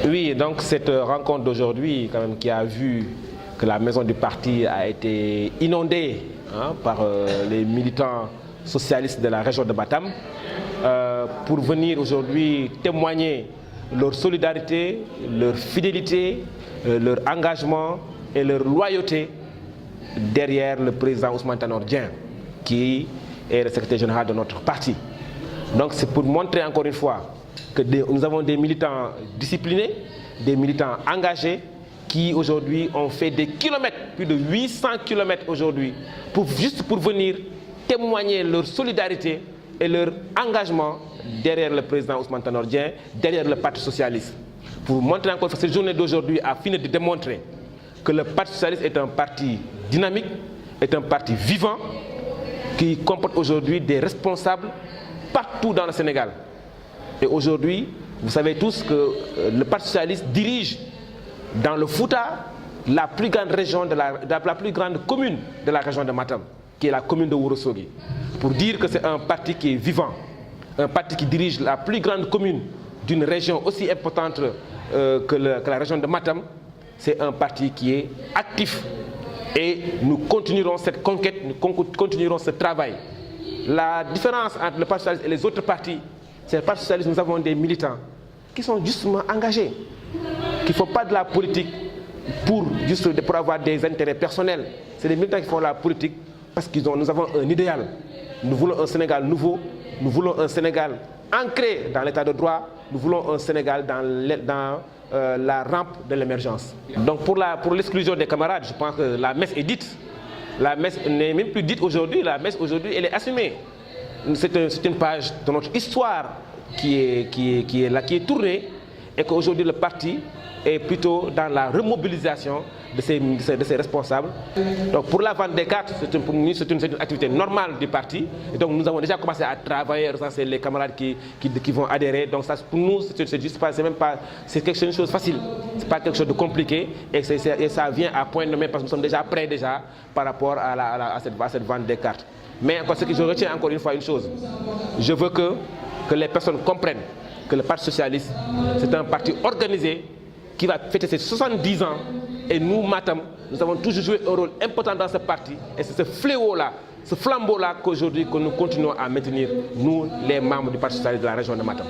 Oui, donc cette rencontre d'aujourd'hui, quand même, qui a vu que la maison du parti a été inondée par les militants socialistes de la région de Matam, pour venir aujourd'hui témoigner leur solidarité, leur fidélité, leur engagement et leur loyauté derrière le président Ousmane Tanor Dieng, qui est le secrétaire général de notre parti. Donc c'est pour montrer encore une fois que nous avons des militants disciplinés, des militants engagés, qui aujourd'hui ont fait des kilomètres, plus de 800 kilomètres aujourd'hui, juste pour venir témoigner leur solidarité et leur engagement derrière le président Ousmane Tanor Dieng, derrière le Parti socialiste. Pour montrer encore que cette journée d'aujourd'hui a fini de démontrer que le Parti socialiste est un parti dynamique, est un parti vivant, qui comporte aujourd'hui des responsables partout dans le Sénégal. Et aujourd'hui, vous savez tous que le Parti socialiste dirige dans le Fouta la plus grande région la plus grande commune de la région de Matam, qui est la commune de Ourossogui. Pour dire que c'est un parti qui est vivant, un parti qui dirige la plus grande commune d'une région aussi importante que la région de Matam, c'est un parti qui est actif. Et nous continuerons cette conquête, nous continuerons ce travail. La différence entre le Parti socialiste et les autres partis, c'est que le Parti socialiste, nous avons des militants qui sont justement engagés, qui ne font pas de la politique pour avoir des intérêts personnels. C'est des militants qui font la politique parce que nous avons un idéal. Nous voulons un Sénégal nouveau, nous voulons un Sénégal ancré dans l'état de droit, nous voulons un Sénégal dans la rampe de l'émergence. Donc pour l'exclusion des camarades, je pense que la messe est dite. La messe n'est même plus dite aujourd'hui, la messe aujourd'hui elle est assumée. C'est une page de notre histoire qui est tournée, et qu'aujourd'hui le parti est plutôt dans la remobilisation de ses responsables. Donc pour la vente des cartes, pour nous, c'est une activité normale du parti. Et donc nous avons déjà commencé à travailler, c'est les camarades qui vont adhérer. Donc ça, pour nous, c'est quelque chose de facile. Ce n'est pas quelque chose de compliqué, et ça vient à point nommé parce que nous sommes déjà prêts par rapport à cette vente des cartes. Mais encore, je retiens encore une fois une chose. Je veux que les personnes comprennent que le Parti socialiste, c'est un parti organisé qui va fêter ses 70 ans. Et nous, Matam, nous avons toujours joué un rôle important dans ce parti. Et c'est ce fléau-là, ce flambeau-là qu'aujourd'hui que nous continuons à maintenir, nous, les membres du Parti socialiste de la région de Matam.